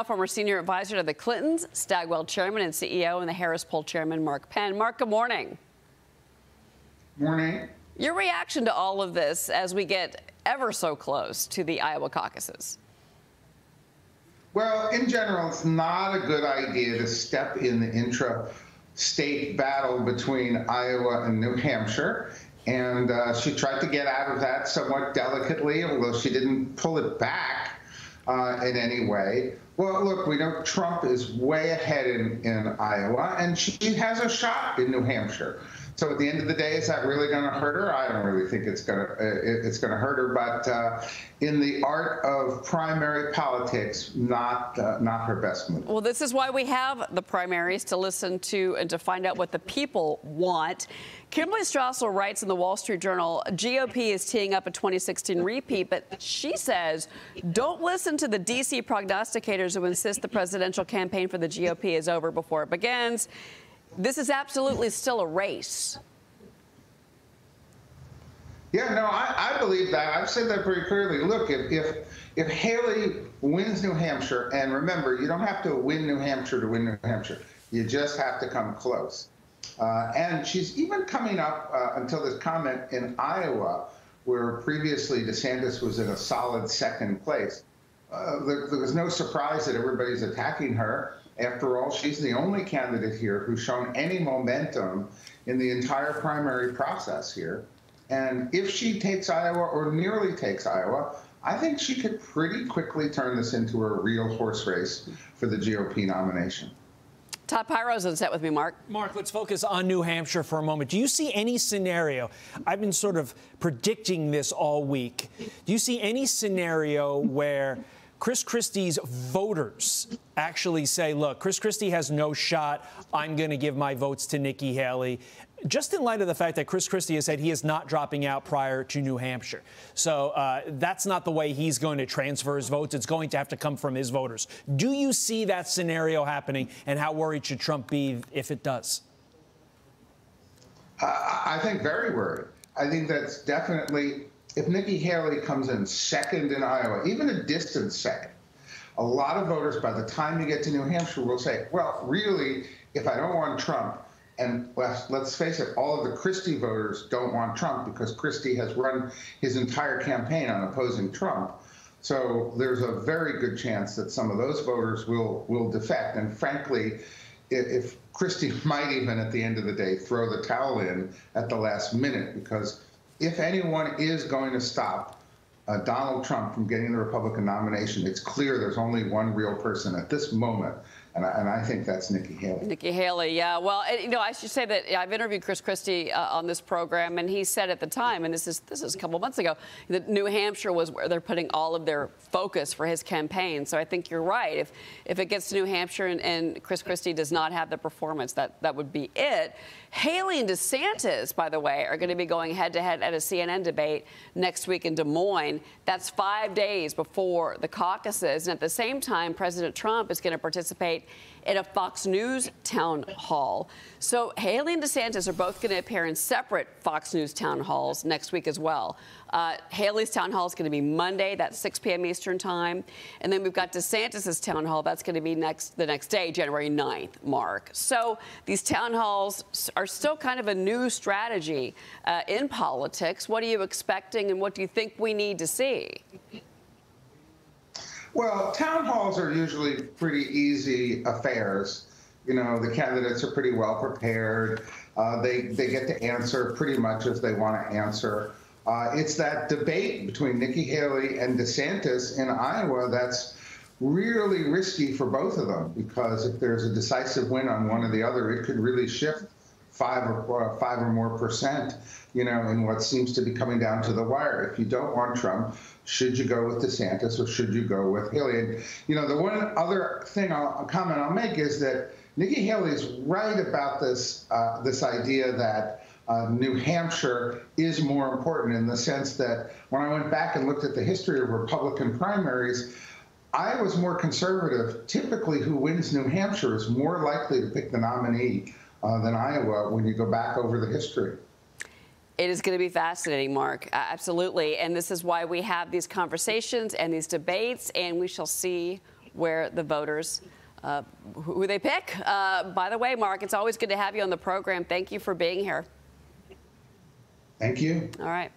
Former senior advisor to the Clintons, Stagwell chairman and CEO, and the Harris poll chairman, Mark Penn. Mark, good morning. Morning. Your reaction to all of this as we get ever so close to the Iowa caucuses? Well, in general, it's not a good idea to step in the intra-state battle between Iowa and New Hampshire. And she tried to get out of that somewhat delicately, although she didn't pull it back in any way. Well, look, we know Trump is way ahead in Iowa, and she has a shot in New Hampshire. So at the end of the day, is that really going to hurt her? I don't really think it's going to hurt her. But in the art of primary politics, not her best move. Well, this is why we have the primaries, to listen to and to find out what the people want. Kimberly Strassel writes in the Wall Street Journal, GOP is teeing up a 2016 repeat, but she says, don't listen to the D.C. prognosticators who insist the presidential campaign for the GOP is over before it begins. This is absolutely still a race. Yeah, no, I believe that. I've said that very clearly. Look, if Haley wins New Hampshire, and remember, you don't have to win New Hampshire to win New Hampshire. You just have to come close. And she's even coming up until this comment in Iowa, where previously DeSantis was in a solid second place. There was no surprise that everybody's attacking her. After all, she's the only candidate here who's shown any momentum in the entire primary process here. And if she takes Iowa or nearly takes Iowa, I think she could pretty quickly turn this into a real horse race for the GOP nomination. Todd Pyro's on set with me, Mark. Mark, let's focus on New Hampshire for a moment. Do you see any scenario? I've been sort of predicting this all week. Do you see any scenario where Chris Christie's voters actually say, look, Chris Christie has no shot. I'm going to give my votes to Nikki Haley, just in light of the fact that Chris Christie has said he is not dropping out prior to New Hampshire. So that's not the way he's going to transfer his votes. It's going to have to come from his voters. Do you see that scenario happening, and how worried should Trump be if it does? I think very worried. I think that's definitely, if Nikki Haley comes in second in Iowa, even a distant second, a lot of voters, by the time you get to New Hampshire, will say, well, really, if I don't want Trump, and let's face it, all of the Christie voters don't want Trump because Christie has run his entire campaign on opposing Trump. So there's a very good chance that some of those voters will defect. And frankly, if Christie might even at the end of the day throw the towel in at the last minute, because if anyone is going to stop Donald Trump from getting the Republican nomination, it's clear there's only one real person at this moment, and I think that's Nikki Haley. Nikki Haley, yeah. Well, you know, I should say that I've interviewed Chris Christie on this program, and he said at the time, and this is a couple months ago, that New Hampshire was where they're putting all of their focus for his campaign. So I think you're right. If it gets to New Hampshire and Chris Christie does not have the performance, that would be it. Haley and DeSantis, by the way, are going to be going head-to-head at a CNN debate next week in Des Moines. That's 5 days before the caucuses. And at the same time, President Trump is going to participate in a Fox News town hall. So Haley and DeSantis are both going to appear in separate Fox News town halls next week as well. Haley's town hall is going to be Monday, that's 6 p.m. Eastern time. And then we've got DeSantis's town hall. That's going to be the next day, January 9th, Mark. So these town halls are still kind of a new strategy in politics. What are you expecting, and what do you think we need to see? Well, town halls are usually pretty easy affairs. You know, the candidates are pretty well prepared. They get to answer pretty much as they want to answer. It's that debate between Nikki Haley and DeSantis in Iowa that's really risky for both of them, because if there's a decisive win on one or the other, it could really shift 5 or more percent, you know, in what seems to be coming down to the wire. If you don't want Trump, should you go with DeSantis or should you go with Haley? And, you know, the one other thing comment I'll make is that Nikki Haley is right about this idea that New Hampshire is more important, in the sense that when I went back and looked at the history of Republican primaries, Iowa's more conservative. Typically, who wins New Hampshire is more likely to pick the nominee than Iowa when you go back over the history. It is going to be fascinating, Mark. Absolutely. And this is why we have these conversations and these debates, and we shall see where the voters, who they pick. By the way, Mark, it's always good to have you on the program. Thank you for being here. Thank you. All right.